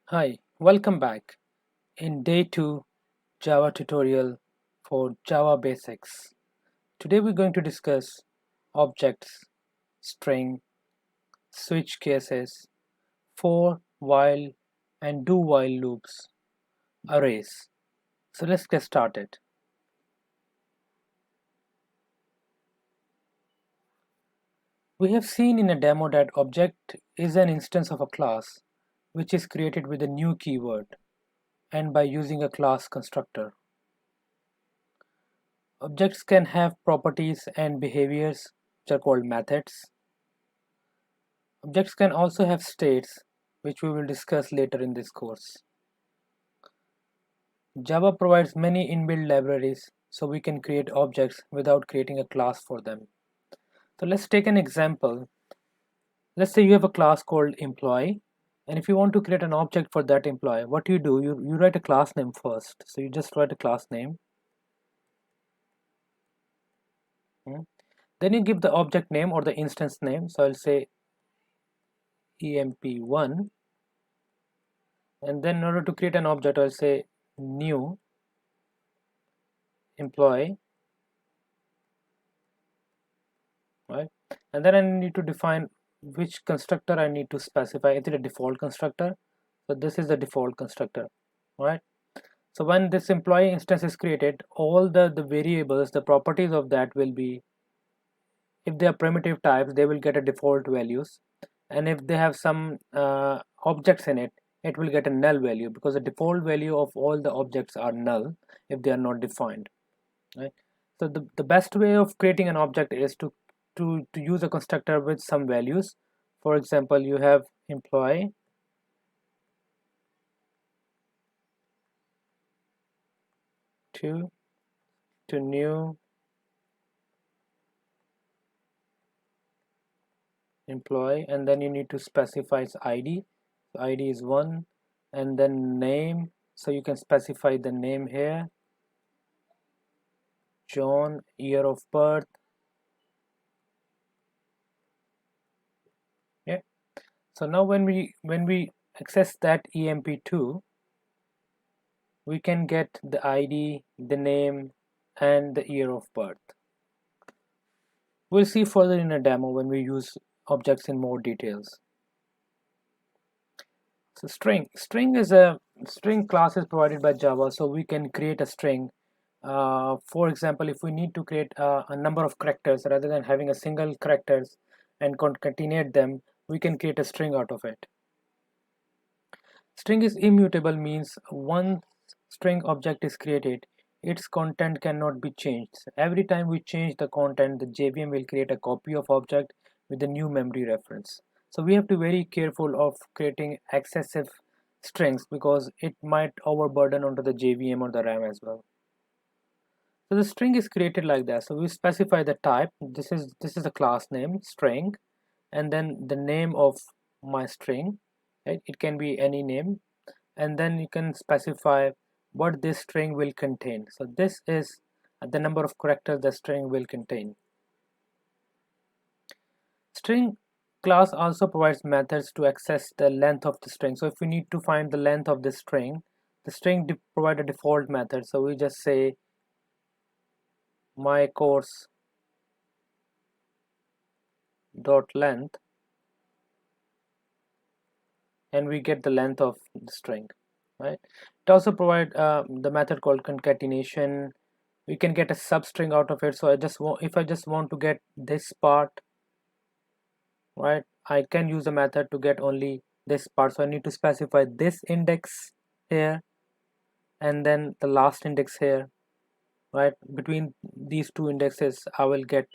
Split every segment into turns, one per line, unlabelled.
Hi, welcome back. In day 2 Java tutorial for Java Basics. Today we're going to discuss objects, string, switch cases, for, while and do while loops, arrays. So let's get started. We have seen in a demo that object is an instance of a class which is created with a new keyword and by using a class constructor. Objects can have properties and behaviors which are called methods. Objects can also have states, which we will discuss later in this course. Java provides many inbuilt libraries, so we can create objects without creating a class for them. So let's take an example. Let's say you have a class called employee, and if you want to create an object for that employee, what do? You write a class name first. So you just write a class name. Then you give the object name or the instance name. So I'll say emp1, and then in order to create an object, I'll say new employee, right? And then I need to define which constructor I need to specify. Is it a default constructor? So this is the default constructor, right? So when this employee instance is created, all the variables, the properties of that will be, if they are primitive types, they will get a default values, and if they have some objects in it, it will get a null value, because the default value of all the objects are null if they are not defined, right? So the best way of creating an object is to use a constructor with some values. For example, you have employee to new employee, and then you need to specify its id. So id is 1, and then name, so you can specify the name here, John, year of birth. Yeah, so now when we access that emp2, we can get the id, the name, and the year of birth. We'll see further in a demo when we use objects in more details. So string is a string class is provided by Java, so we can create a string. For example, if we need to create a number of characters rather than having a single characters and concatenate them, we can create a string out of it. String is immutable, means once string object is created, its content cannot be changed. Every time we change the content, the JVM will create a copy of object with a new memory reference. So we have to be very careful of creating excessive strings, because it might overburden onto the JVM or the RAM as well. So the string is created like that. So we specify the type. This is a class name string, and then the name of my string, right? It can be any name, and then you can specify what this string will contain. So this is the number of characters the string will contain. String class also provides methods to access the length of the string. So if we need to find the length of this string, the string provide a default method. So we just say my course dot length, and we get the length of the string, right? It also provide the method called concatenation. We can get a substring out of it. So if I just want to get this part, right, I can use a method to get only this part. So I need to specify this index here and then the last index here, right? Between these two indexes I will get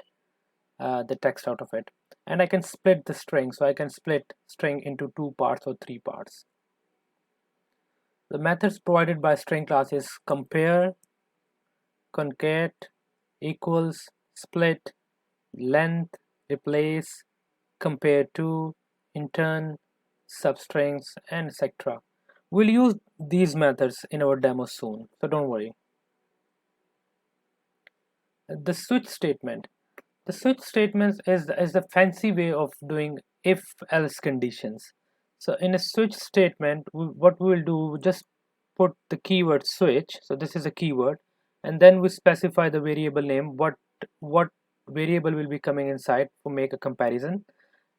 the text out of it, and I can split the string. So I can split string into 2 parts or 3 parts. The methods provided by string class is compare, concat, equals, split, length, replace, compare to, intern, substrings, and etc. We'll use these methods in our demo soon, so don't worry. The switch statement. The switch statement is the fancy way of doing if-else conditions. So in a switch statement, what we will do, we just put the keyword switch. So this is a keyword, and then we specify the variable name, what variable will be coming inside to make a comparison,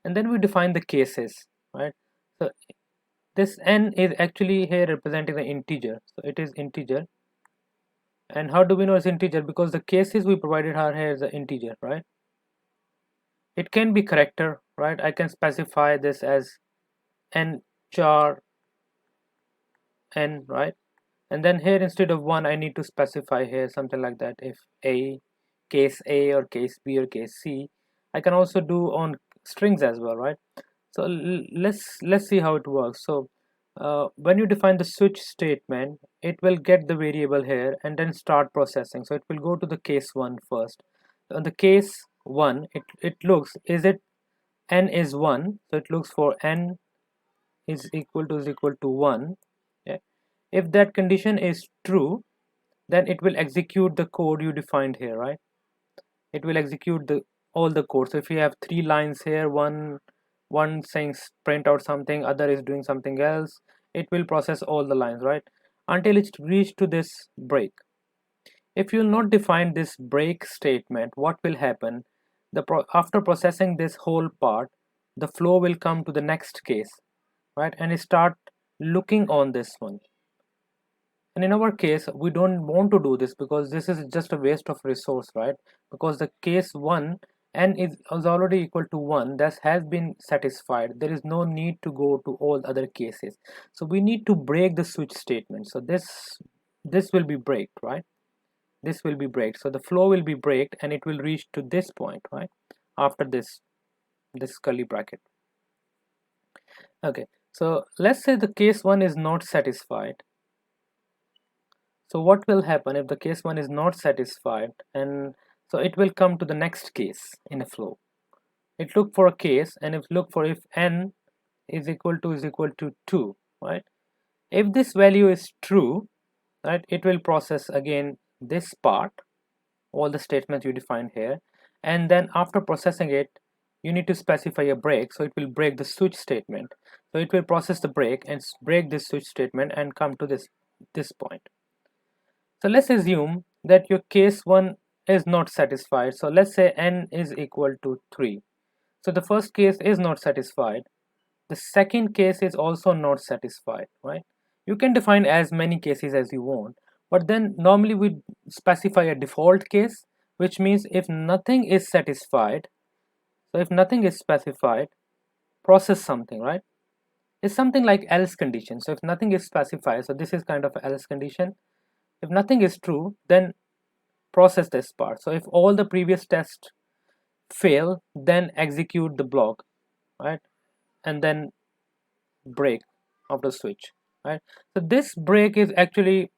and then we define the cases, right? So this n is actually here representing the integer, so it is integer. And how do we know it's integer? Because the cases we provided are here is the integer, right? It can be character, right? I can specify this as n char n, right? And then here instead of 1 I need to specify here something like that. If case A or case B or case C, I can also do on strings as well, right? So let's see how it works. So when you define the switch statement, it will get the variable here and then start processing. So it will go to the case 1 first. On the case 1, it looks, is it n is 1, so it looks for n is equal to 1. Yeah. If that condition is true, then it will execute the code you defined here, right? It will execute the all the code. So if you have 3 lines here, one saying print out something, other is doing something else, it will process all the lines, right, until it reach to this break. If you will not define this break statement, what will happen? After processing this whole part, the flow will come to the next case, right, and it start looking on this one. And in our case, we don't want to do this because this is just a waste of resource, right? Because the case 1 n is already equal to 1, that has been satisfied. There is no need to go to all other cases. So we need to break the switch statement. So this will be break, right? This will be break. So the flow will be break and it will reach to this point, right? After this curly bracket. Okay, so let's say the case 1 is not satisfied. So what will happen if the case 1 is not satisfied? And so it will come to the next case in a flow. It look for a case and look for if n is equal to 2, right? If this value is true, right, it will process again this part, all the statements you defined here, and then after processing it, you need to specify a break, so it will break the switch statement. So it will process the break and break this switch statement and come to this point. So let's assume that your case 1 is not satisfied. So let's say n is equal to 3. So the first case is not satisfied. The second case is also not satisfied, right? You can define as many cases as you want, but then normally we specify a default case, which means if nothing is satisfied, so if nothing is specified, process something, right? It's something like else condition. So if nothing is specified, so this is kind of else condition. If nothing is true, then process this part. So if all the previous tests fail, then execute the block, right, and then break of the switch, right? So this break is actually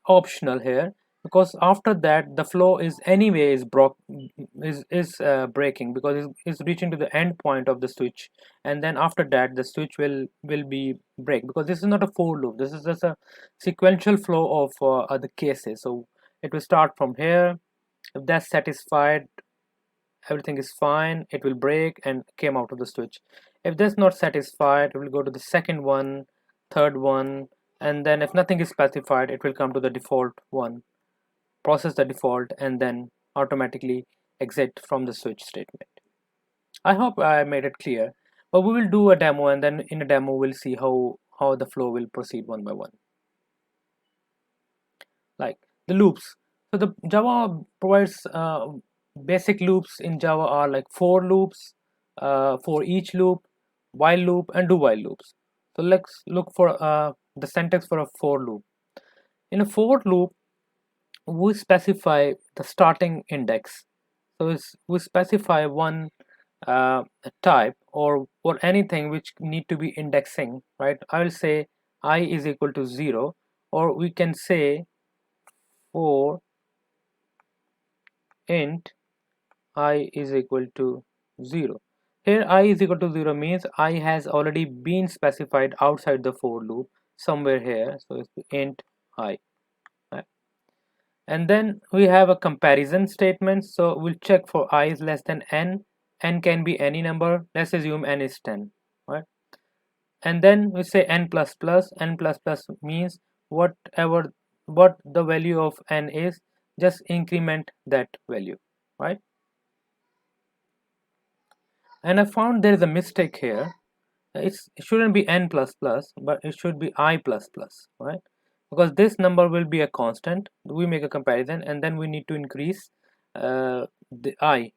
optional here, because after that the flow is anyway breaking, because it's reaching to the end point of the switch, and then after that the switch will be break, because this is not a for loop, this is just a sequential flow of other cases. So it will start from here. If that's satisfied, everything is fine, it will break and came out of the switch. If that's not satisfied, it will go to the second one, third one, and then if nothing is specified, it will come to the default one, process the default, and then automatically exit from the switch statement. I hope I made it clear, but we will do a demo, and then in a demo we'll see how the flow will proceed one by one. Like the loops. So the Java provides basic loops in Java are like for loops, for each loop, while loop, and do while loops. So let's look for the syntax for a for loop. In a for loop, we specify the starting index. So we specify one type or anything which need to be indexing, right? I will say I is equal to 0, or we can say for int I is equal to 0. Here I is equal to 0 means I has already been specified outside the for loop somewhere here. So it's int I. Right? And then we have a comparison statement. So we'll check for I is less than n. N can be any number. Let's assume n is 10. Right? and then we say n plus plus. N plus plus means what the value of n is, just increment that value, right? And I found there is a mistake here. It shouldn't be n plus plus, but it should be I plus plus, right? Because this number will be a constant. We make a comparison and then we need to increase the I.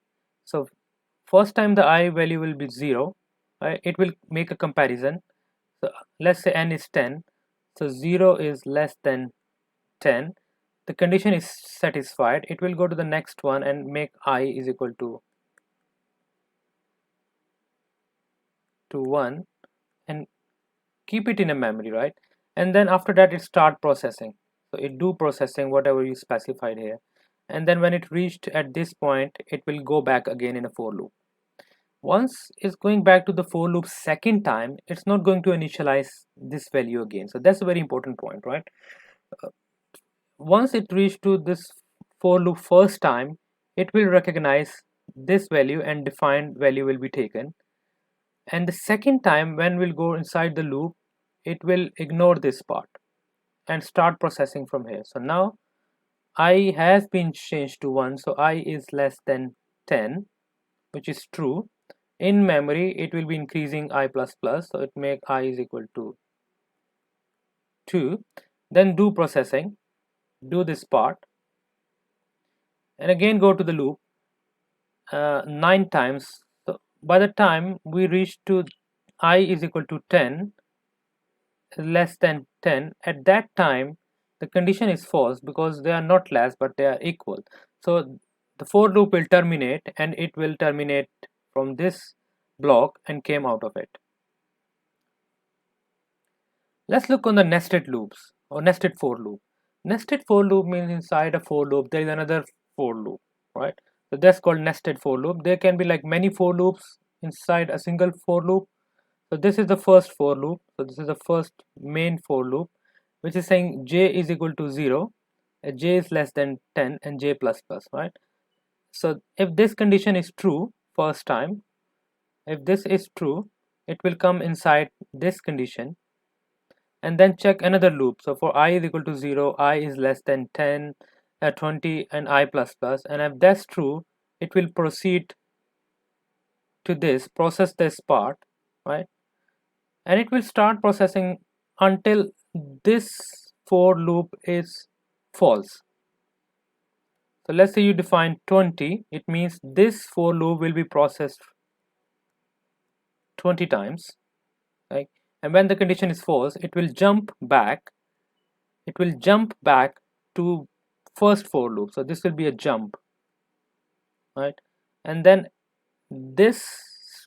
So first time the I value will be 0, right? It will make a comparison. So let's say n is 10, so 0 is less than 10. The condition is satisfied. It will go to the next one and make I is equal to 1 and keep it in a memory, right? And then after that it start processing. So it do processing whatever you specified here, and then when it reached at this point, it will go back again in a for loop. Once it's going back to the for loop second time, it's not going to initialize this value again. So that's a very important point, right? Once it reached to this for loop first time, it will recognize this value and defined value will be taken, and the second time when we'll go inside the loop, it will ignore this part and start processing from here. So now I has been changed to 1, so I is less than 10, which is true. In memory it will be increasing I plus plus, so it make I is equal to 2. Then do processing, do this part, and again go to the loop 9 times. So by the time we reach to I is equal to 10, less than 10, at that time the condition is false because they are not less but they are equal. So the for loop will terminate and it will terminate from this block and came out of it. Let's look on the nested loops or nested for loop. Nested for loop means inside a for loop there is another for loop, right? So that's called nested for loop. There can be like many for loops inside a single for loop. So this is the first for loop. So this is the first main for loop, which is saying j is equal to 0, j is less than 10, and j plus plus, right? So if this condition is true first time, if this is true, it will come inside this condition and then check another loop. So for I is equal to 0, I is less than 10, 20, and I plus plus, and if that's true, it will proceed to this, process this part, right? And it will start processing until this for loop is false. So let's say you define 20, it means this for loop will be processed 20 times, right? And when the condition is false, it will jump back to first for loop. So this will be a jump, right? And then this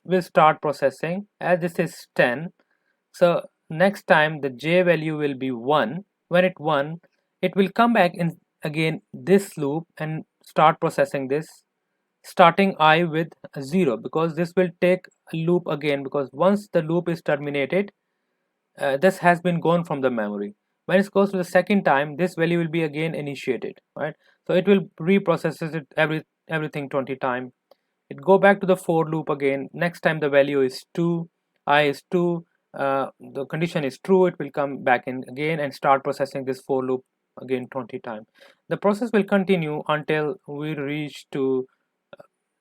will start processing as this is 10. So next time the j value will be 1. When it 1, it will come back in again this loop and start processing this, starting I with 0, because this will take a loop again, because once the loop is terminated, this has been gone from the memory. When it goes to the second time, this value will be again initiated, right? So it will reprocesses it everything 20 times. It go back to the for loop again. Next time the value is 2, I is 2, the condition is true, it will come back in again and start processing this for loop again 20 times. The process will continue until we reach to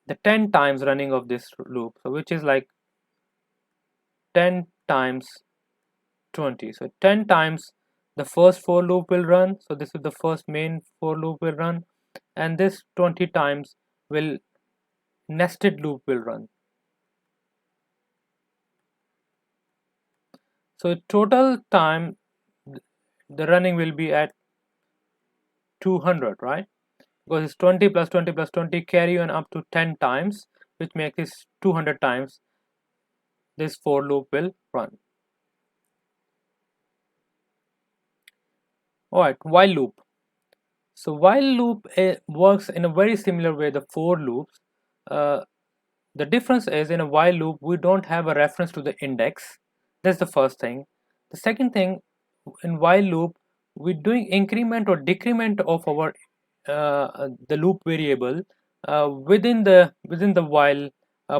the 10 times running of this loop, so which is like 10 times 20. So 10 times the first for loop will run, so this is the first main for loop will run, and this 20 times will nested loop will run. So total time the running will be at 200, right? Because it's 20 plus 20 plus 20 carry on up to 10 times, which makes this 200 times this for loop will run. Alright, while loop. So while loop works in a very similar way the for loops. The difference is in a while loop we don't have a reference to the index. That's the first thing. The second thing, in while loop we're doing increment or decrement of our the loop variable within the while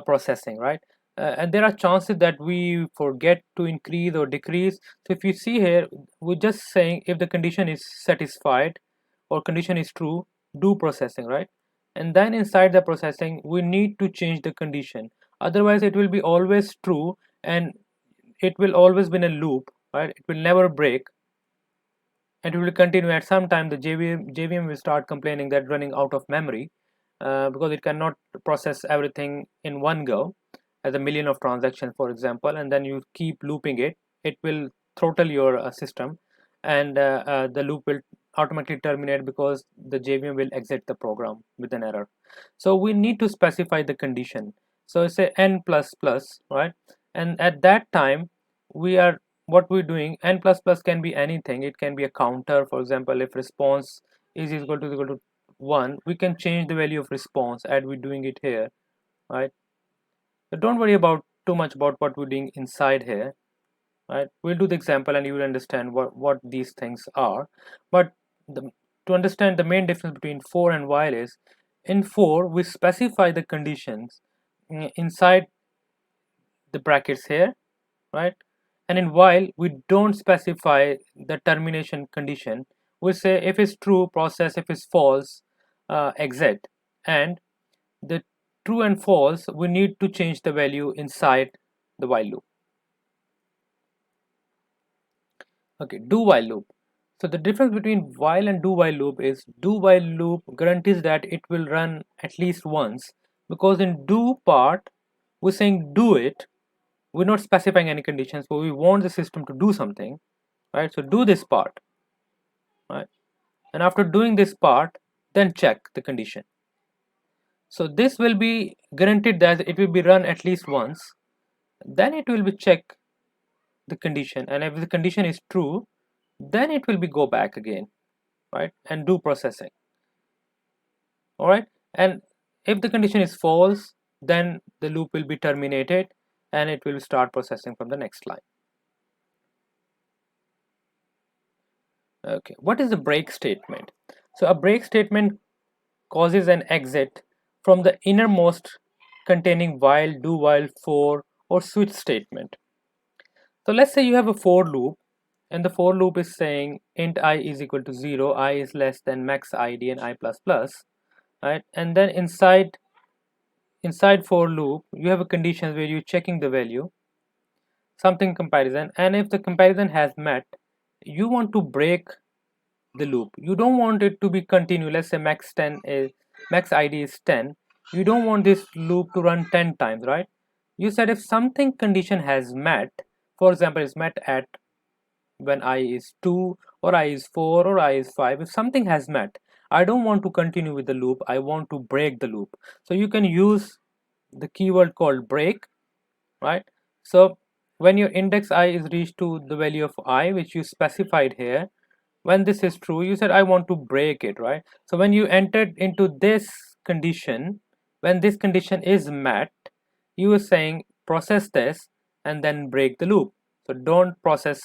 processing, right? and there are chances that we forget to increase or decrease. So if you see here, we're just saying if the condition is satisfied or condition is true, do processing, right? And then inside the processing we need to change the condition, otherwise it will be always true and it will always be in a loop, right? It will never break and it will continue. At some time the JVM will start complaining that running out of memory, because it cannot process everything in one go as a million of transactions, for example, and then you keep looping it. It will throttle your system, and the loop will automatically terminate because the JVM will exit the program with an error. So we need to specify the condition. So say n plus plus, right? And at that time we are, what we're doing, n plus plus can be anything. It can be a counter. For example, if response is equal to 1, we can change the value of response as we're doing it here, right? So don't worry about too much about what we're doing inside here, right? We'll do the example and you will understand what these things are. But to understand the main difference between for and while is, in for we specify the conditions inside the brackets here, right? And in while we don't specify the termination condition. We say if it's true, process; if it's false, exit. And the true and false, we need to change the value inside the while loop. Okay, do while loop. So the difference between while and do while loop is, do while loop guarantees that it will run at least once, because in do part we're saying do it, we're not specifying any conditions, but we want the system to do something, right? So do this part, right? And after doing this part, then check the condition. So this will be guaranteed that it will be run at least once, then it will be check the condition, and if the condition is true, then it will be go back again, right, and do processing. All right, and if the condition is false, then the loop will be terminated and it will start processing from the next line. Okay, what is a break statement? So a break statement causes an exit from the innermost containing while, do while, for, or switch statement. So let's say you have a for loop, and the for loop is saying int I is equal to 0, I is less than max id and I plus plus, right? And then inside for loop you have a condition where you're checking the value, something comparison, and if the comparison has met, you want to break the loop. You don't want it to be continuous. Let's say max id is 10. You don't want this loop to run 10 times, right? You said if something condition has met, for example, it's met at when I is 2 or I is 4 or I is 5, if something has met, I don't want to continue with the loop, I want to break the loop. So you can use the keyword called break, right? So when your index I is reached to the value of I which you specified here, when this is true, you said I want to break it, right? So when you entered into this condition, when this condition is met, you are saying process this and then break the loop. So don't process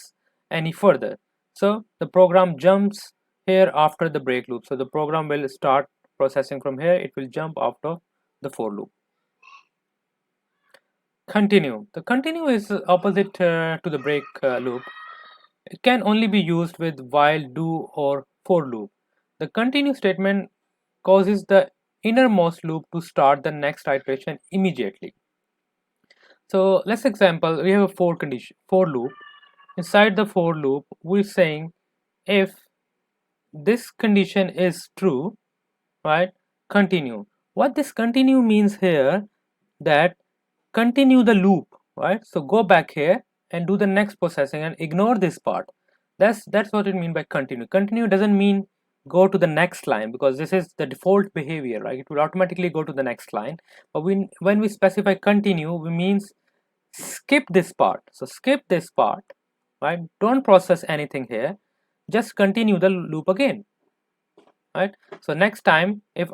any further. So the program jumps here after the break loop. So the program will start processing from here, it will jump after the for loop. Continue. The continue is opposite to the break loop. It can only be used with while, do, or for loop. The continue statement causes the innermost loop to start the next iteration immediately. So let's example, we have a for loop. Inside the for loop, we're saying if this condition is true, right, continue. What this continue means here, that continue the loop, right? So go back here and do the next processing and ignore this part. That's what it means by continue. Continue doesn't mean go to the next line, because this is the default behavior, right? It will automatically go to the next line. But when we specify continue, we means skip this part. So skip this part, right? Don't process anything here, just continue the loop again, right? So next time, if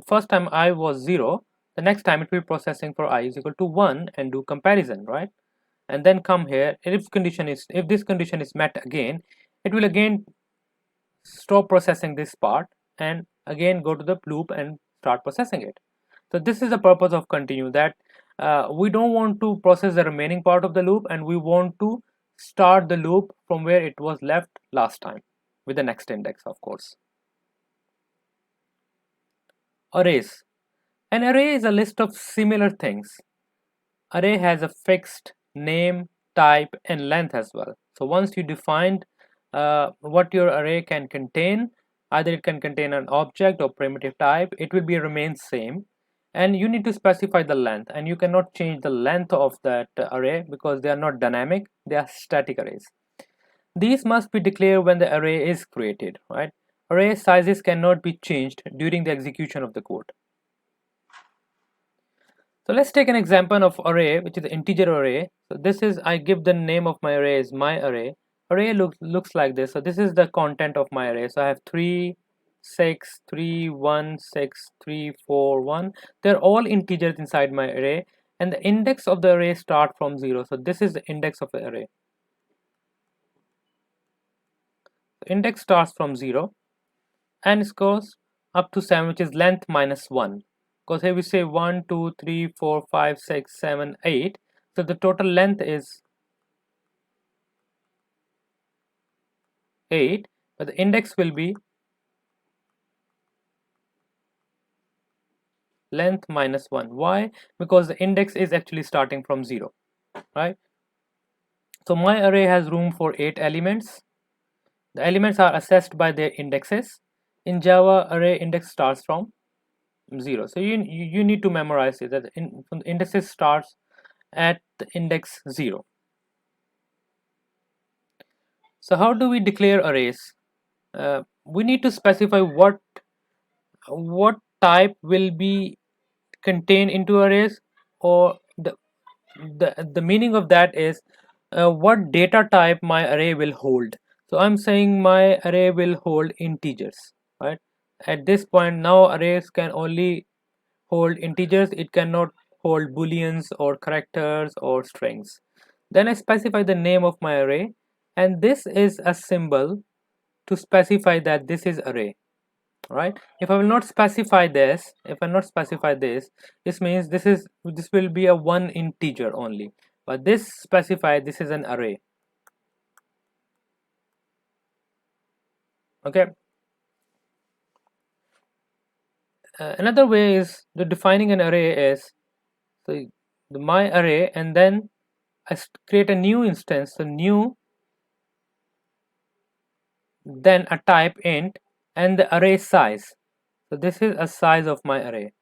first time I was 0, the next time it will be processing for I is equal to 1 and do comparison, right? And then come here, if this condition is met again, it will again stop processing this part and again go to the loop and start processing it. So this is the purpose of continue, that we don't want to process the remaining part of the loop, and we want to start the loop from where it was left last time with the next index, of course. Arrays. An array is a list of similar things. Array has a fixed name, type, and length as well. So once you defined what your array can contain, either it can contain an object or primitive type, it will be remain same, and you need to specify the length, and you cannot change the length of that array because they are not dynamic, they are static arrays. These must be declared when the array is created, right? Array sizes cannot be changed during the execution of the code. So let's take an example of array, which is an integer array. So this is, I give the name of my array is my array. Array looks like this. So this is the content of my array. So I have 3, 6, 3, 1, 6, 3, 4, 1. They're all integers inside my array, and the index of the array start from 0. So this is the index of the array. The index starts from 0 and it goes up to 7, which is length minus 1. Because here we say 1, 2, 3, 4, 5, 6, 7, 8. So the total length is 8, but the index will be length minus 1. Why? Because the index is actually starting from 0, right? So my array has room for 8 elements. The elements are assessed by their indexes. In Java, array index starts from 0. So you need to memorize it, that the indexes starts at the index 0. So how do we declare arrays? We need to specify what type will be contained into arrays, or the meaning of that is what data type my array will hold. So I'm saying my array will hold integers, right? At this point now arrays can only hold integers, it cannot hold booleans or characters or strings. Then I specify the name of my array, and this is a symbol to specify that this is array, right? If I will not specify this, this means this will be a one integer only, but this specify this is an array. Okay. Another way is the defining an array is, so my array, and then I create a new instance, so new, then a type int, and the array size. So this is a size of my array,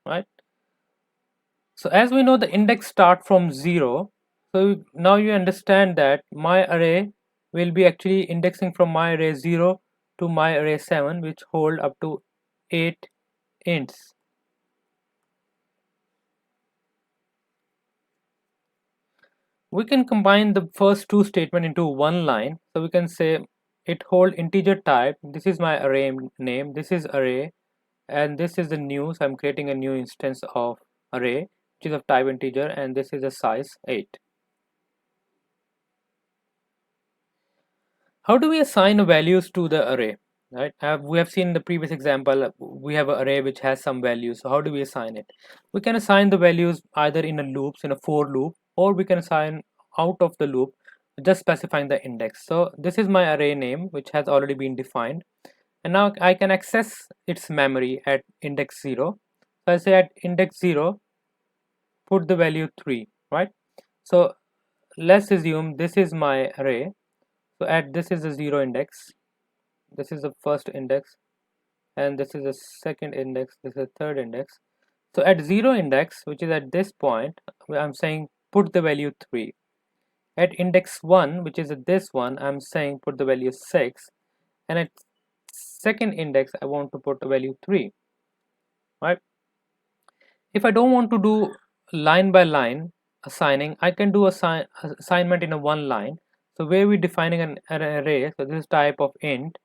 right? So as we know, the index start from 0. So now you understand that my array will be actually indexing from my array 0 to my array 7, which hold up to 8 ints. We can combine the first two statements into one line. So we can say it hold integer type. This is my array name. This is array, and this is the new. So I'm creating a new instance of array, which is of type integer, and this is a size 8. How do we assign values to the array? Right? We have seen in the previous example, we have an array which has some values. So how do we assign it? We can assign the values either in a loops, in a for loop, or we can assign out of the loop, just specifying the index. So this is my array name, which has already been defined, and now I can access its memory at index 0. So I say at index 0, put the value 3, right? So let's assume this is my array. So at this is the 0 index, this is the first index, and this is the second index, this is the third index. So at 0 index, which is at this point, I'm saying put the value 3. At index 1, which is at this one, I'm saying put the value 6, and at second index I want to put a value 3, right? If I don't want to do line by line assigning, I can do assignment in a one line. So where we defining an array, so this is type of int,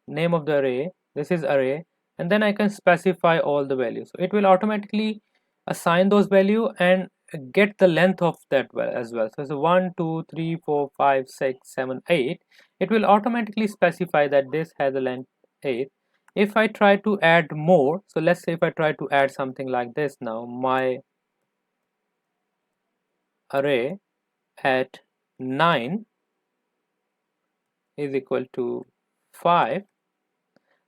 name of the array, this is array, and then I can specify all the values. So it will automatically assign those value and get the length of that as well. So it's 1, 2, 3, 4, 5, 6, 7, 8. It will automatically specify that this has a length 8. If I try to add more, so let's say if I try to add something like this, now my array at 9 is equal to 5,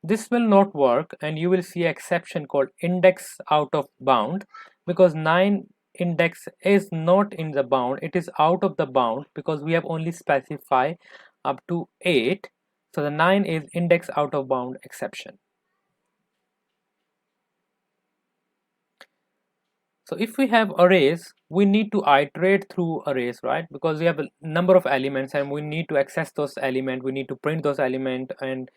this will not work, and you will see an exception called index out of bound, because 9 index is not in the bound, it is out of the bound because we have only specified up to 8. So the 9 is index out of bound exception. So if we have arrays, we need to iterate through arrays, right? Because we have a number of elements and we need to access those elements, we need to print those elements, and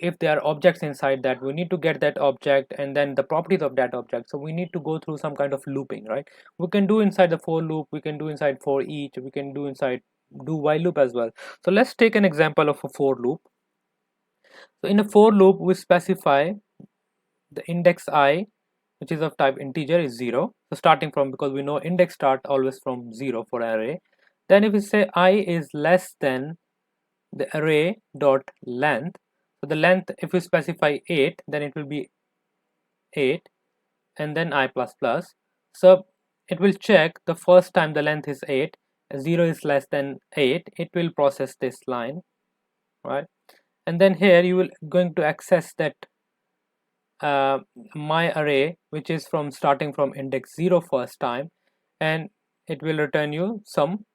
if there are objects inside that, we need to get that object and then the properties of that object. So we need to go through some kind of looping, right? We can do inside the for loop, we can do inside for each, we can do inside do while loop as well. So let's take an example of a for loop. So in a for loop, we specify the index I, which is of type integer, is 0. So starting from, because we know index start always from 0 for array. Then if we say I is less than the array dot length, so the length, if we specify 8, then it will be 8 and then I plus plus. So it will check the first time the length is 8, 0 is less than 8, it will process this line, right? And then here you will going to access that my array, which is from starting from index 0 first time, and it will return you some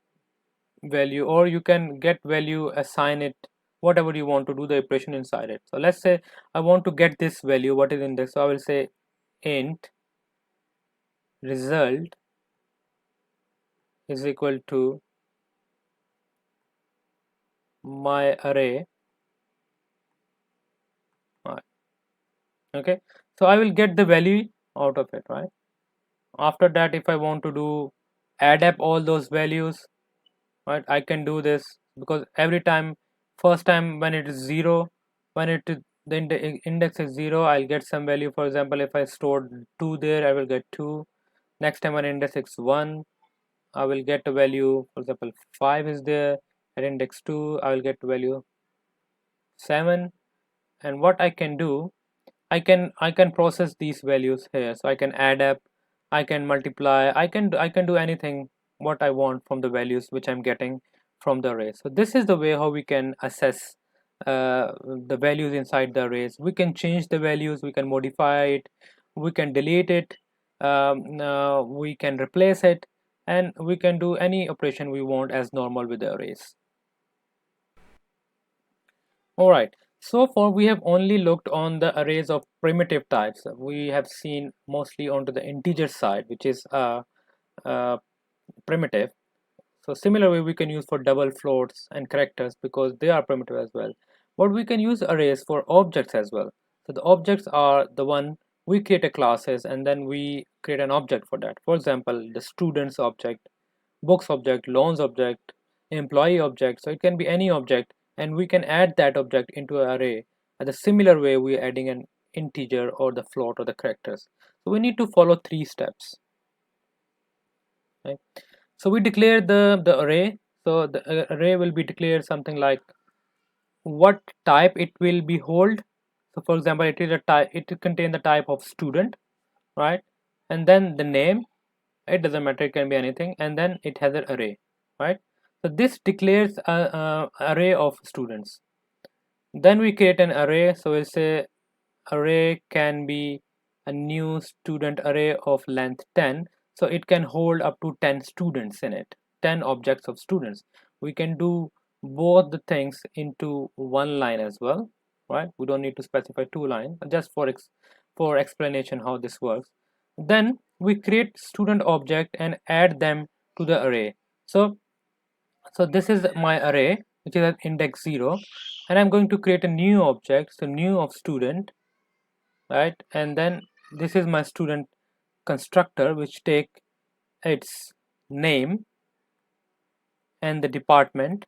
value, or you can get value, assign it, whatever you want to do the operation inside it. So let's say I want to get this value, what is index, so I will say int result is equal to my array. Okay, so I will get the value out of it, right? After that, if I want to do add up all those values, right, I can do this, because every time, first time when it is 0, when it is the index is 0, I'll get some value. For example, if I stored 2 there, I will get 2. Next time when index is 1, I will get a value. For example, 5 is there. At index 2, I will get value 7. And what I can do, I can process these values here, so I can add up, I can multiply, I can do anything what I want from the values which I'm getting from the array. So this is the way how we can assess the values inside the arrays. We can change the values, we can modify it, we can delete it, we can replace it, and we can do any operation we want as normal with the arrays. All right, so far we have only looked on the arrays of primitive types. We have seen mostly onto the integer side, which is primitive. So similarly, we can use for double floats and characters because they are primitive as well. But we can use arrays for objects as well. So the objects are the one we create a classes and then we create an object for that. For example, the students object, books object, loans object, employee object. So it can be any object, and we can add that object into an array. And the similar way we are adding an integer or the float or the characters. So we need to follow 3 steps. Right? So we declare the array. So the array will be declared something like what type it will be hold. So for example, it is a type, it contain the type of student, right? And then the name, it doesn't matter, it can be anything, and then it has an array, right? So this declares a array of students. Then we create an array. So we say array can be a new student array of length 10, so it can hold up to 10 students in it, 10 objects of students. We can do both the things into one line as well, right? We don't need to specify 2 lines, just for explanation how this works. Then we create student object and add them to the array. So this is my array, which is at index 0, and I'm going to create a new object, so new of student, right? And then this is my student constructor, which take its name and the department,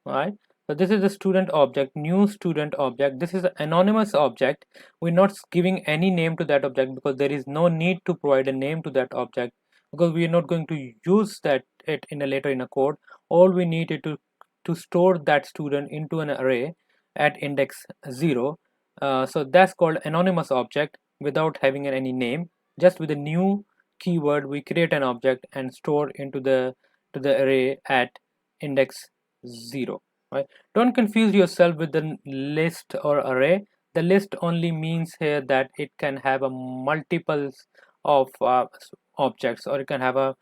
right? So this is the student object, new student object. This is an anonymous object. We're not giving any name to that object because there is no need to provide a name to that object, because we are not going to use that it in a later in a code. All we need is to store that student into an array, at index 0. So that's called anonymous object without having any name. Just with a new keyword we create an object and store into the array at index 0, right? Don't confuse yourself with the list or array. The list only means here that it can have a multiples of objects, or it can have a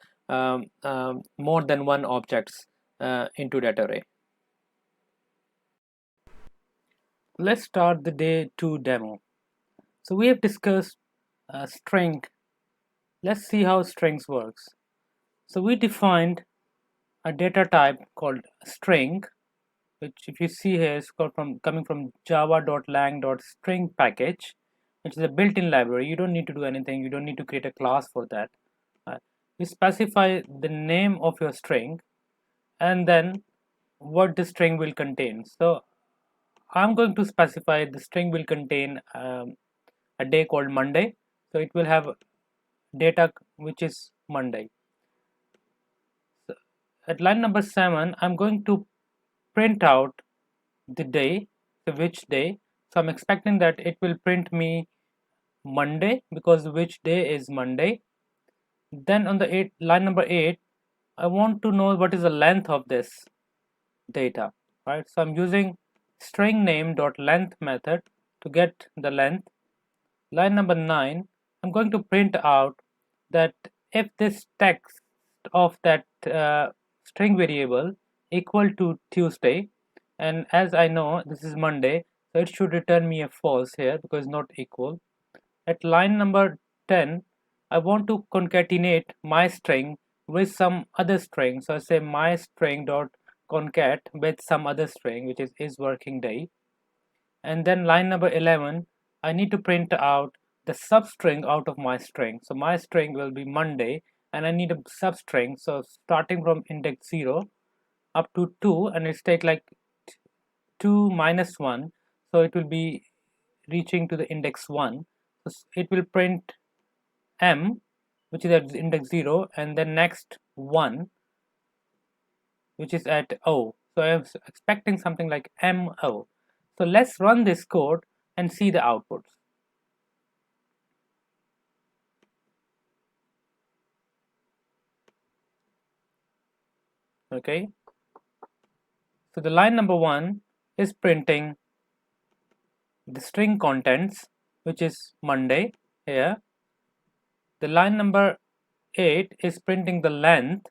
more than one objects into that array. Let's start the day 2 demo. So we have discussed string. Let's see how strings works. So we defined a data type called string, which if you see here is coming from java.lang.string package, which is a built-in library. You don't need to do anything. You don't need to create a class for that. You specify the name of your string and then what the string will contain. So I'm going to specify the string will contain a day called Monday. So it will have data which is Monday. So at line number 7, I'm going to print out the day, so which day. So I'm expecting that it will print me Monday because which day is Monday. Then on the line number 8, I want to know what is the length of this data, right? So I'm using string name dot length method to get the length. Line number 9, I'm going to print out that if this text of that string variable equal to Tuesday, and as I know this is Monday, so it should return me a false here because not equal. At line number 10, I want to concatenate my string with some other string. So I say my string dot concat with some other string, which is working day. And then line number 11, I need to print out the substring out of my string. So my string will be Monday and I need a substring. So starting from index 0 up to 2, and it's take like 2 minus 1. So it will be reaching to the index 1. So it will print M, which is at index 0, and then next 1, which is at O. So I am expecting something like MO. So let's run this code and see the outputs. Okay. So the line number 1 is printing the string contents, which is Monday here. The line number 8 is printing the length.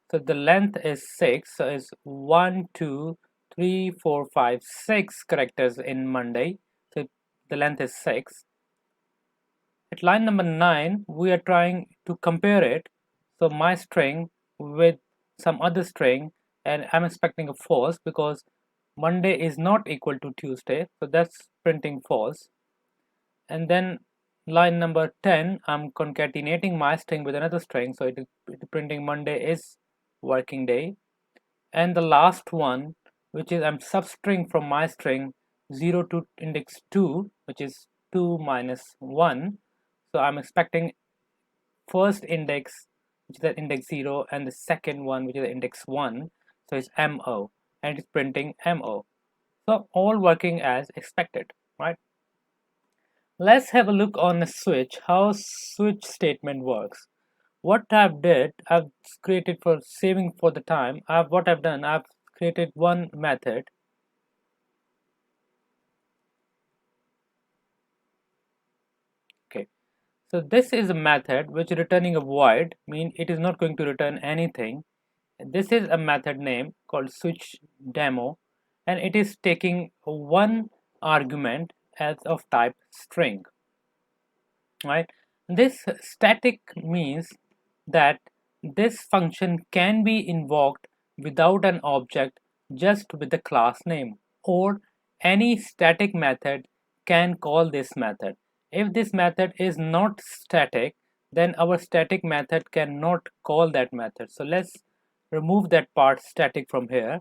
So the length is 6. So it's 1, 2, 3, 4, 5, 6 characters in Monday. So the length is 6. At line number 9, we are trying to compare it. So my string with some other string, and I'm expecting a false because Monday is not equal to Tuesday. So that's printing false. And then line number 10, I'm concatenating my string with another string. So it is printing Monday is working day. And the last one, which is I'm substring from my string 0 to index 2, which is 2 minus 1. So I'm expecting first index, which is at index 0, and the second one, which is at index 1. So it's MO, and it's printing MO. So all working as expected, right? Let's have a look on a switch, how switch statement works. What I've created for saving for the time. What I've done, I've created one method. Okay, so this is a method which returning a void, mean it is not going to return anything. This is a method name called switch demo, and it is taking one argument as of type string, right? This static means that this function can be invoked without an object, just with the class name, or any static method can call this method. If this method is not static, then our static method cannot call that method. So let's remove that part static from here,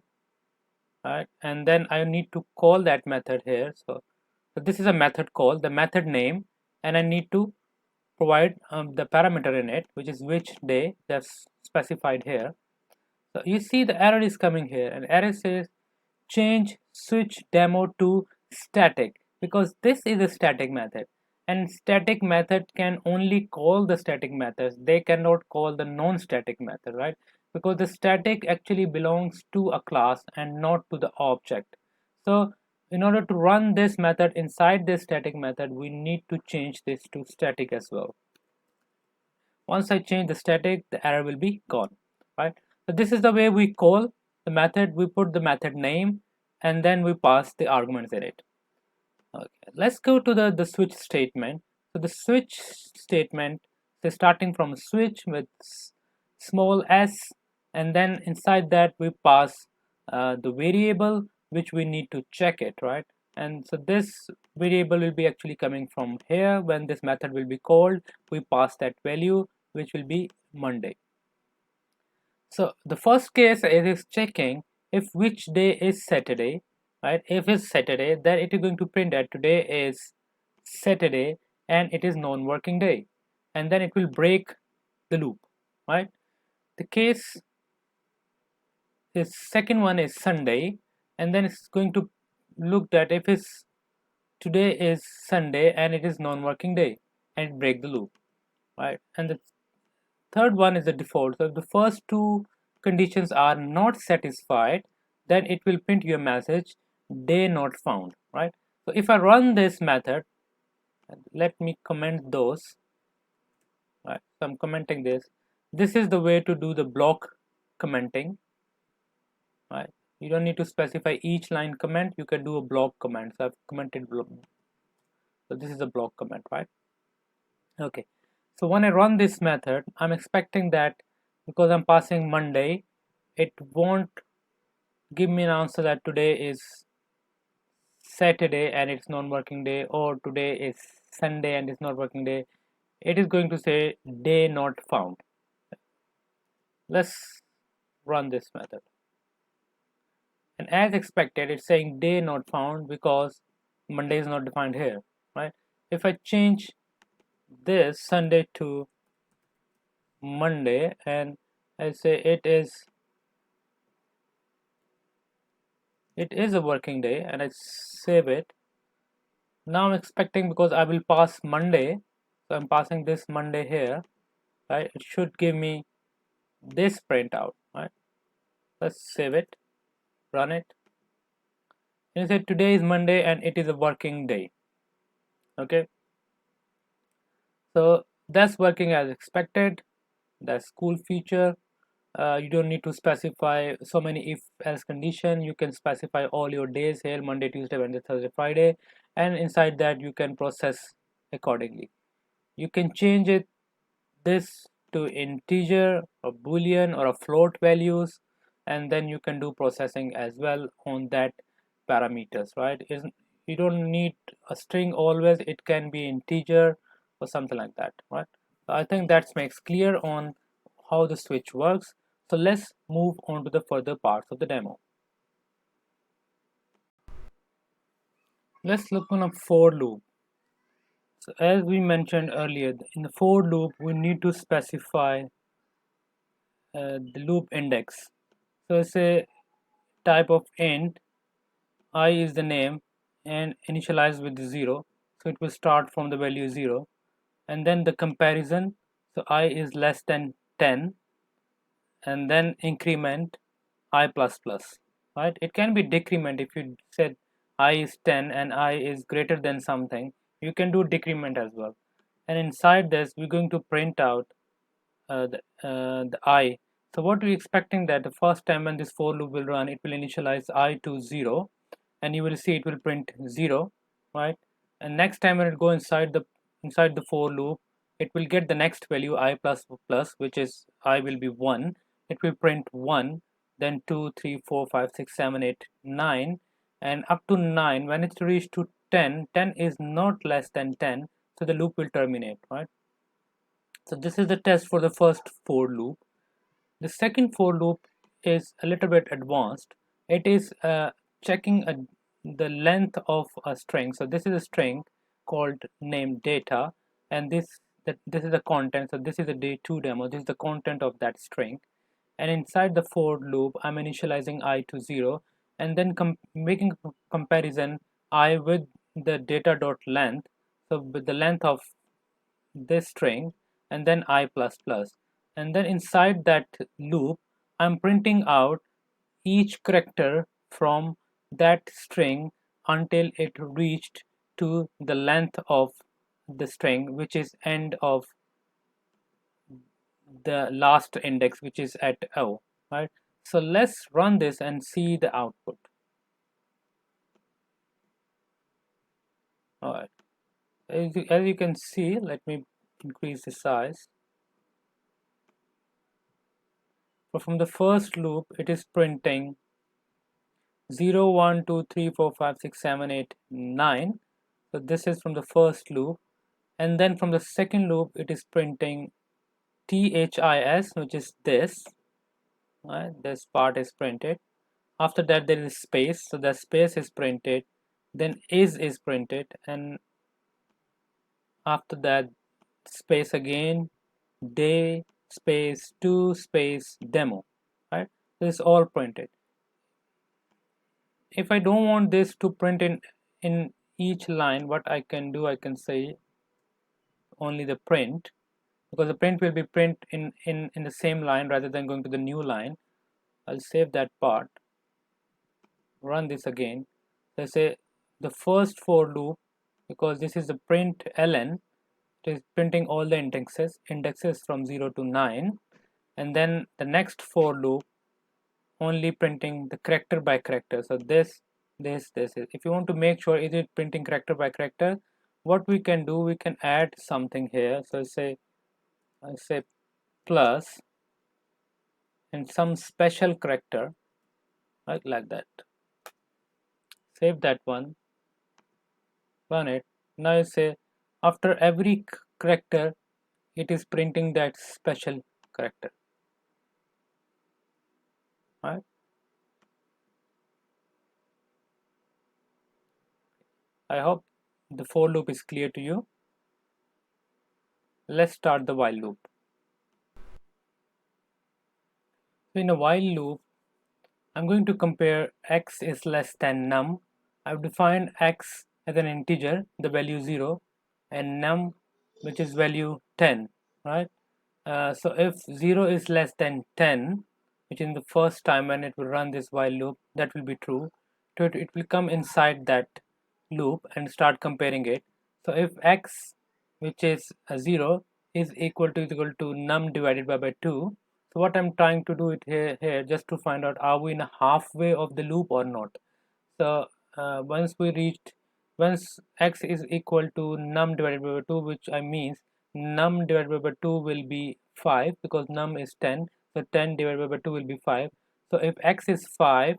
right? And then I need to call that method here. So this is a method call, the method name, and I need to provide the parameter in it, which is which day, that's specified here. So you see the error is coming here, and error says change switch demo to static, because this is a static method, and static method can only call the static methods. They cannot call the non-static method, right? Because the static actually belongs to a class and not to the object. So in order to run this method inside this static method, we need to change this to static as well. Once I change the static, the error will be gone, right? So this is the way we call the method. We put the method name and then we pass the arguments in it. Okay, let's go to the switch statement. So the switch statement is starting from switch with small s, and then inside that we pass the variable which we need to check it, right? And so this variable will be actually coming from here. When this method will be called, we pass that value, which will be Monday. So the first case is checking if which day is Saturday, right? If it's Saturday, then it is going to print that today is Saturday and it is non-working day, and then it will break the loop, right? The case is second one is Sunday, and then it's going to look that if it's today is Sunday and it is non-working day, and break the loop, right? And the third one is the default. So if the first two conditions are not satisfied, then it will print you a message day not found, right? So if I run this method, let me comment those, right? So I'm commenting this. This is the way to do the block commenting, right? You don't need to specify each line comment. You can do a block comment. So I've commented block. So this is a block comment, right? Okay. So when I run this method, I'm expecting that because I'm passing Monday, it won't give me an answer that today is Saturday and it's non-working day, or today is Sunday and it's not working day. It is going to say day not found. Let's run this method. And as expected, it's saying day not found because Monday is not defined here, right? If I change this Sunday to Monday and I say it is a working day and I save it. Now I'm expecting, because I will pass Monday, so I'm passing this Monday here, right? It should give me this printout, right? Let's save it, run it. And you say today is Monday and it is a working day. Okay, so that's working as expected. That's cool feature. You don't need to specify so many if else condition. You can specify all your days here: Monday, Tuesday, Wednesday, Thursday, Friday, and inside that you can process accordingly. You can change it this to integer or boolean or a float values, and then you can do processing as well on that parameters, right? You don't need a string always. It can be integer or something like that, right? So I think that makes clear on how the switch works. So let's move on to the further parts of the demo. Let's look on a for loop. So as we mentioned earlier, in the for loop we need to specify the loop index. So it's a type of int, I is the name and initialize with 0, so it will start from the value 0, and then the comparison, so I is less than 10, and then increment I plus plus, right? It can be decrement. If you said I is 10 and I is greater than something, you can do decrement as well. And inside this we're going to print out the I. So what we're expecting, that the first time when this for loop will run, it will initialize I to 0, and you will see it will print 0, right? And next time when it go inside the for loop, it will get the next value I plus plus, which is I will be 1. It will print 1, then 2, 3, 4, 5, 6, 7, 8, 9, and up to 9. When it's reached to 10, 10 is not less than 10, so the loop will terminate, right? So this is the test for the first for loop. The second for loop is a little bit advanced. It is checking the length of a string. So this is a string called name data, and this is the content. So this is a day 2 demo. This is the content of that string, and inside the for loop I'm initializing I to 0, and then making a comparison I with the data dot length, so with the length of this string, and then I plus plus, and then inside that loop I'm printing out each character from that string until it reached to the length of the string, which is end of the last index, which is at O, right? So let's run this and see the output. All right, as you can see, let me increase the size. So from the first loop it is printing 0 1 2 3 4 5 6 7 8 9. So this is from the first loop, and then from the second loop it is printing THIS, which is this, right? This part is printed. After that there is space, so the space is printed, then is printed, and after that space again, day space 2 space demo, right? This is all printed. If I don't want this to print in each line, what I can do, I can say only the print, because the print will be print in the same line rather than going to the new line. I'll save that part, run this again. Let's say the first for loop, because this is the print ln, it is printing all the indexes from 0 to 9, and then the next for loop only printing the character by character. So this is, if you want to make sure is it printing character by character, what we can do, we can add something here. So I say plus and some special character, like that. Save that one, run it. Now you say after every character it is printing that special character, right? I hope the for loop is clear to you. Let's start the while loop. So in a while loop, I'm going to compare x is less than num. I've defined x as an integer, the value 0, and num, which is value 10, right? So if 0 is less than 10, which in the first time when it will run this while loop, that will be true. So it will come inside that loop and start comparing it. So if x, which is 0, is equal to num divided by 2, so what I'm trying to do it here just to find out, are we in a halfway of the loop or not. So once x is equal to num divided by 2, which I means num divided by 2 will be 5, because num is 10, so 10 divided by 2 will be 5. So if x is 5,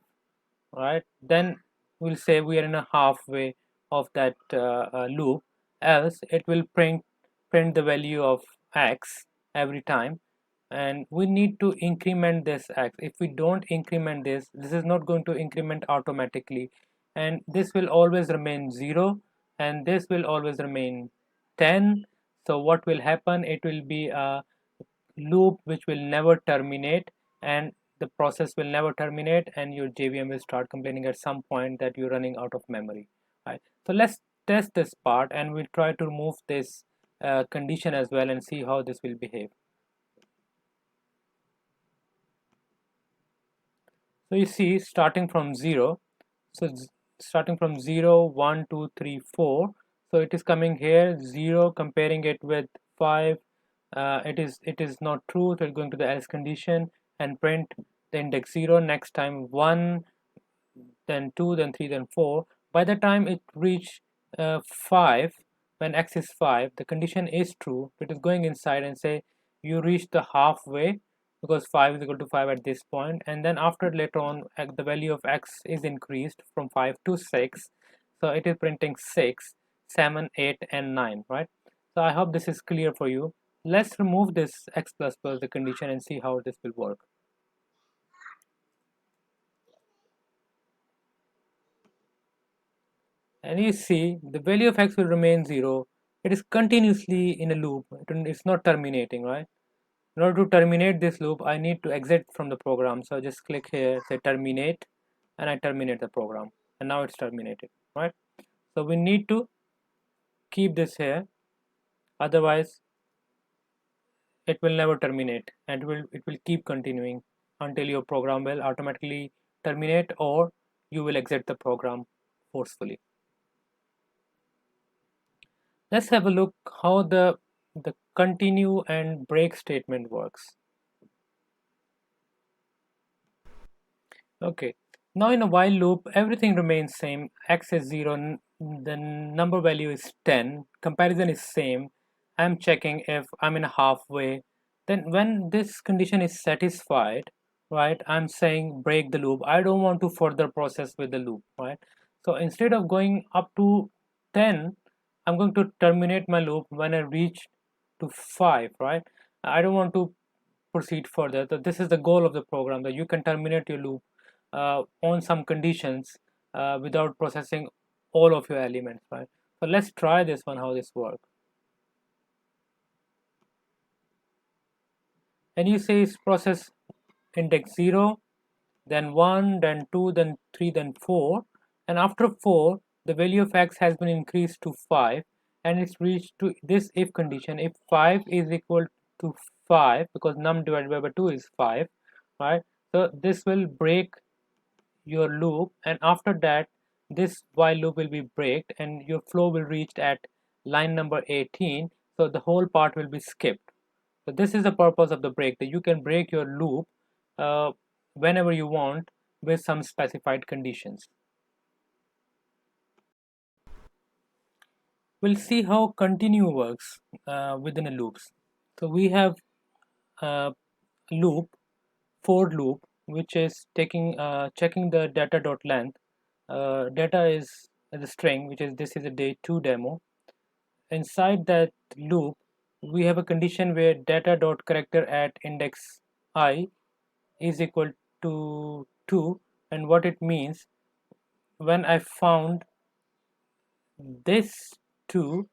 right, then we'll say we are in a halfway of that loop, else it will print the value of x every time, and we need to increment this x. If we don't increment this is not going to increment automatically, and this will always remain 0, and this will always remain 10. So what will happen, it will be a loop which will never terminate, and the process will never terminate, and your JVM will start complaining at some point that you're running out of memory, right? So let's test this part, and we'll try to remove this condition as well and see how this will behave. So you see, starting from 0, so starting from 0 1 2 3 4, so it is coming here 0, comparing it with 5, it is not true, so it's going to the else condition and print the index 0. Next time 1, then 2, then 3, then 4. By the time it reach 5, when x is 5, the condition is true. It is going inside and say you reach the halfway, because 5 is equal to 5 at this point, and then after later on the value of x is increased from 5 to 6, so it is printing 6, 7, 8, and 9, right? So I hope this is clear for you. Let's remove this x plus plus the condition and see how this will work. And you see the value of x will remain 0. It is continuously in a loop, it's not terminating, right? In order to terminate this loop, I need to exit from the program, so just click here, say terminate, and I terminate the program, and now it's terminated, right? So we need to keep this here, otherwise it will never terminate, and it will keep continuing until your program will automatically terminate, or you will exit the program forcefully. Let's have a look how the continue and break statement works. Okay, now in a while loop, everything remains same. X is 0, the number value is 10, comparison is same. I'm checking if I'm in a halfway. Then when this condition is satisfied, right, I'm saying break the loop. I don't want to further process with the loop, right? So instead of going up to 10, I'm going to terminate my loop when I reach to 5, right? I don't want to proceed further. So this is the goal of the program, that you can terminate your loop on some conditions without processing all of your elements, right? So let's try this one, how this works. And you say it's process index 0, then 1, then 2, then 3, then 4, and after 4 the value of x has been increased to 5, and it's reached to this if condition. If 5 is equal to 5, because num divided by 2 is 5, right? So this will break your loop, and after that this while loop will be breaked and your flow will reach at line number 18, so the whole part will be skipped. So this is the purpose of the break, that you can break your loop whenever you want with some specified conditions. We'll see how continue works within a loops. So we have a loop, for loop, which is taking checking the data dot length. Data is the string, which is this is a day 2 demo. Inside that loop we have a condition where data dot character at index I is equal to 2, and what it means, when I found this 2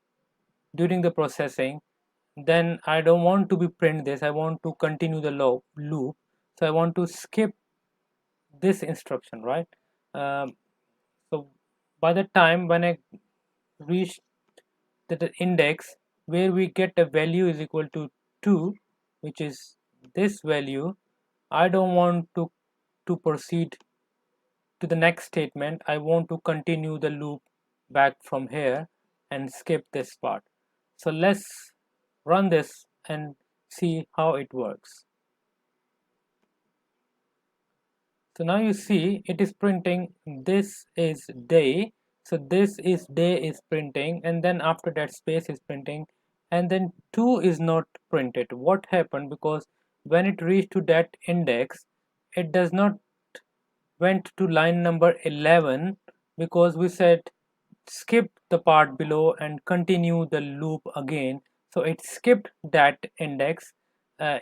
during the processing, then I don't want to be print this, I want to continue the loop, so I want to skip this instruction, right? So by the time when I reach the index where we get a value is equal to 2, which is this value, I don't want to proceed to the next statement. I want to continue the loop back from here and skip this part. So let's run this and see how it works. So now you see it is printing this is day, so this is day is printing, and then after that space is printing, and then 2 is not printed. What happened? Because when it reached to that index, it does not went to line number 11, because we said skip the part below and continue the loop again. So it skipped that index,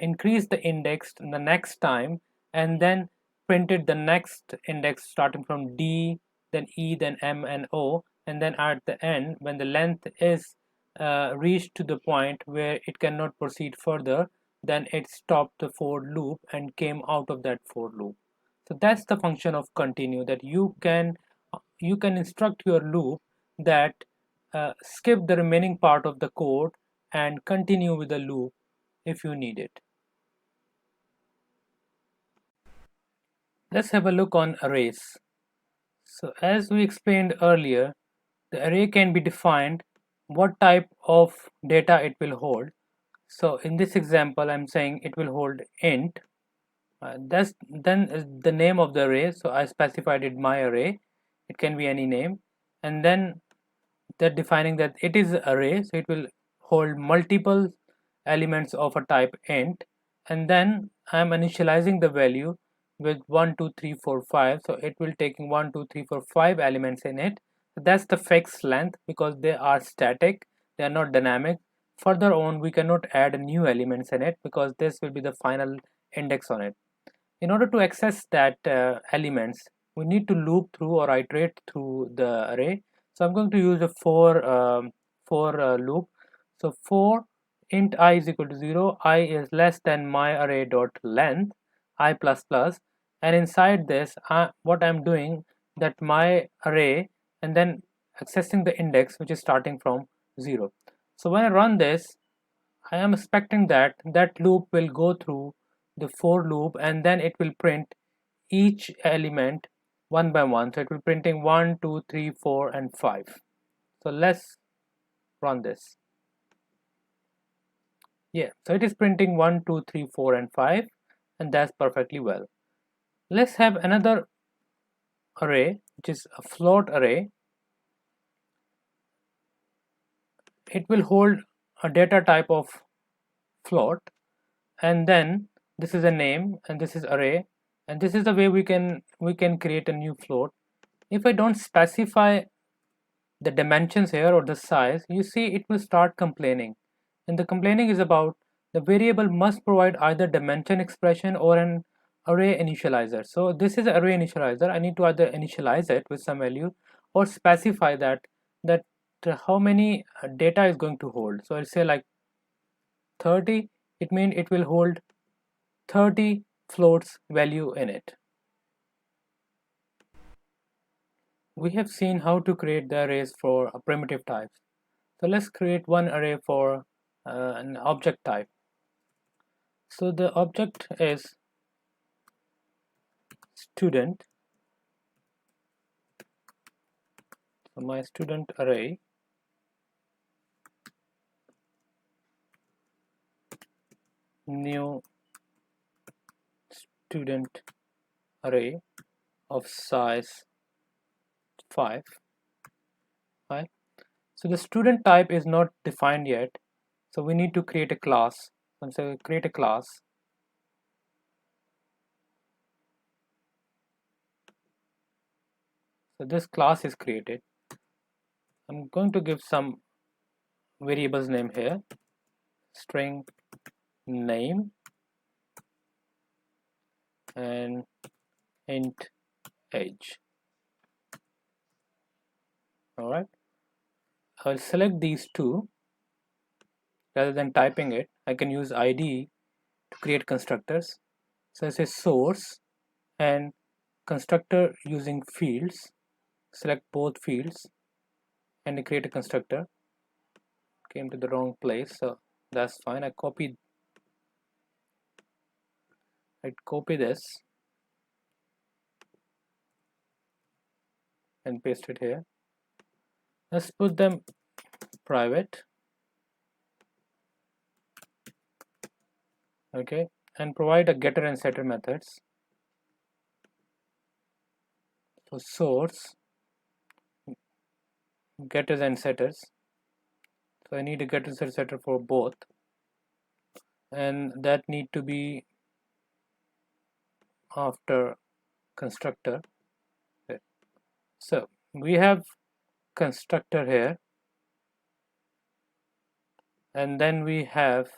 increased the index the next time, and then printed the next index starting from D, then E, then M and O, and then at the end when the length is reached to the point where it cannot proceed further, then it stopped the for loop and came out of that for loop. So that's the function of continue, that you can instruct your loop that skip the remaining part of the code and continue with the loop if you need it. Let's have a look on arrays. So as we explained earlier, the array can be defined what type of data it will hold. So in this example I'm saying it will hold int. That's then is the name of the array, so I specified it my array. It can be any name, and then they're defining that it is an array, so it will hold multiple elements of a type int, and then I'm initializing the value with 1 2 3 4 5, so it will taking 1 2 3 4 5 elements in it. So that's the fixed length, because they are static, they are not dynamic. Further on we cannot add new elements in it, because this will be the final index on it. In order to access that elements, we need to loop through or iterate through the array. So I'm going to use a for loop. So for int I is equal to 0, I is less than my array dot length I plus plus, and inside this what I'm doing, that my array and then accessing the index which is starting from 0. So when I run this, I am expecting that that loop will go through the for loop, and then it will print each element one by one. So it will printing 1, 2, 3, 4, and 5. So let's run this. Yeah, so it is printing 1, 2, 3, 4, and 5, and that's perfectly well. Let's have another array which is a float array. It will hold a data type of float, and then this is a name and this is array, and this is the way we can create a new float. If I don't specify the dimensions here or the size, you see it will start complaining, and the complaining is about the variable must provide either dimension expression or an array initializer. So this is an array initializer. I need to either initialize it with some value or specify that how many data is going to hold. So I'll say like 30. It means it will hold 30 floats value in it. We have seen how to create the arrays for primitive types. So let's create one array for an object type. So the object is student. So my student array new student array of size 5. Right? So the student type is not defined yet. So we need to create a class. And so create a class. So this class is created. I'm going to give some variables name here. String name and int age. Alright. I'll select these two. Rather than typing it, I can use ID to create constructors. So I say source and constructor using fields. Select both fields and create a constructor. Came to the wrong place, so that's fine. I copy this and paste it here. Let's put them private. Okay, and provide a getter and setter methods. So source, getters and setters. So I need a getter and setter for both, and that need to be after constructor. Okay. So we have constructor here, and then we have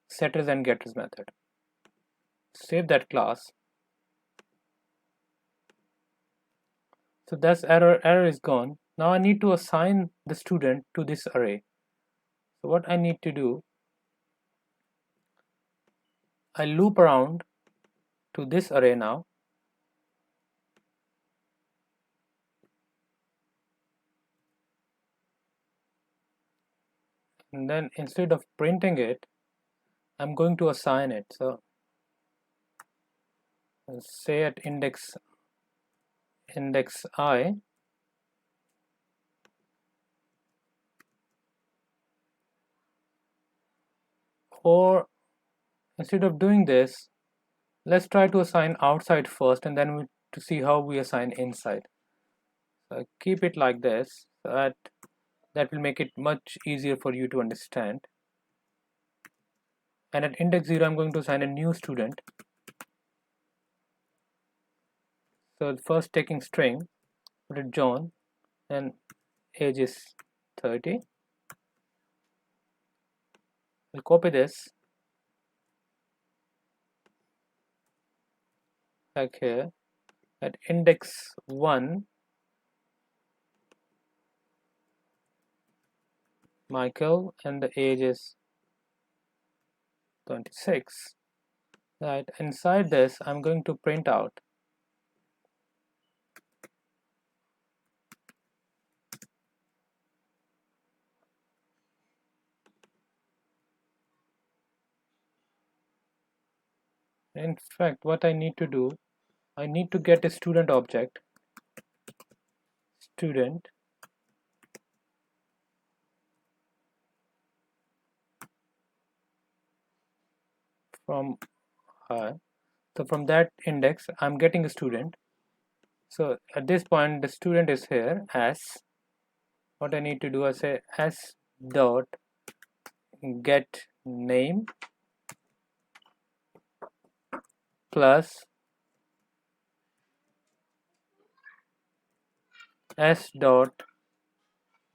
setters and getters method. Save that class. So that's error is gone. Now I need to assign the student to this array. So what I need to do, I loop around to this array now. And then instead of printing it, I'm going to assign it. So say at index I, or instead of doing this, let's try to assign outside first, and then to see how we assign inside. So keep it like this, so that will make it much easier for you to understand. And at index 0, I'm going to assign a new student. So first taking string, put it John, and age is 30. We'll copy this back here. At index 1, Michael, and the age is 26. Right, inside this I'm going to print out in fact what I need to do, I need to get a student object, student from so from that index I'm getting a student. So at this point the student is here as, what I need to do, I say s dot get name plus s dot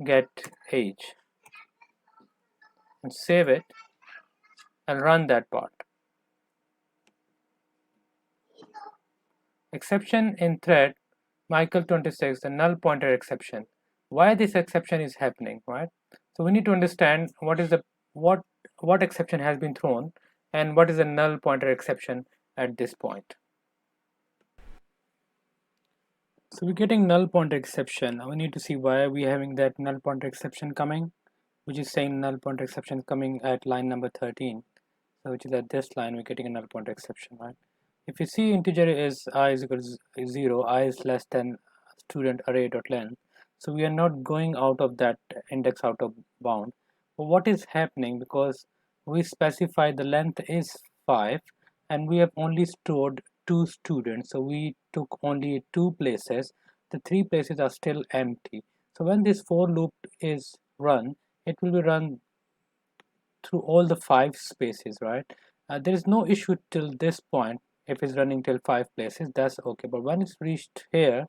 get age, and save it and run that part. Exception in thread Michael 26, the null pointer exception. Why this exception is happening, right? So we need to understand what what exception has been thrown and what is a null pointer exception at this point. So we're getting null pointer exception. We need to see why are we having that null pointer exception coming, which is saying null pointer exception coming at line number 13. So which is at this line we're getting a null pointer exception, right? If you see integer is I is equal to 0, I is less than student array dot length, so we are not going out of that index out of bound. But what is happening, because we specify the length is 5 and we have only stored 2 students, so we took only 2 places, the 3 places are still empty. So when this for loop is run, it will be run through all the 5 spaces, right? There is no issue till this point. If it's running till 5 places, that's okay, but when it's reached here,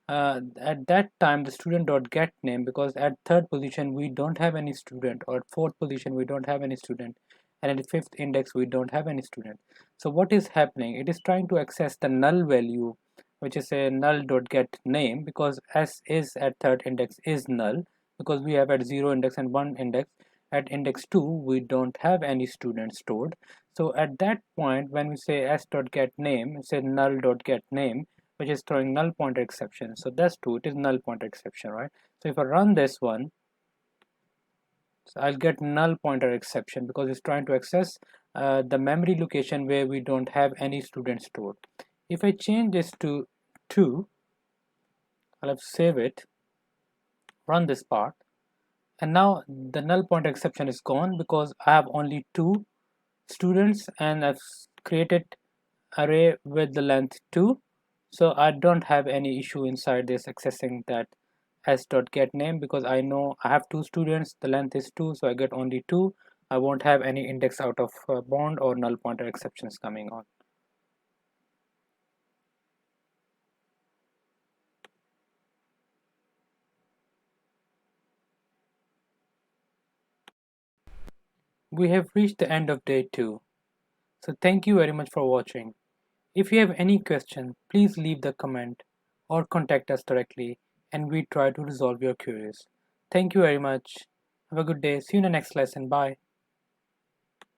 at that time the student dot get name, because at third position we don't have any student, or fourth position we don't have any student, and at the fifth index we don't have any student. So what is happening, it is trying to access the null value, which is a null dot get name, because s is at third index is null, because we have at 0 index and 1 index. At index 2 we don't have any students stored. So at that point when we say s dot get name, it's a null dot get name, which is throwing null pointer exception. So that's true, it is null pointer exception, right? So if I run this one, so I'll get null pointer exception because it's trying to access the memory location where we don't have any students stored. If I change this to 2, I'll have to save it, run this part, and now the null pointer exception is gone because I have only 2 students and I've created array with the length 2, so I don't have any issue inside this accessing that s.getName, because I know I have 2 students, the length is 2, so I get only 2. I won't have any index out of bound or null pointer exceptions coming on. We have reached the end of day 2, so thank you very much for watching. If you have any question, please leave the comment or contact us directly and we try to resolve your queries. Thank you very much. Have a good day. See you in the next lesson. Bye.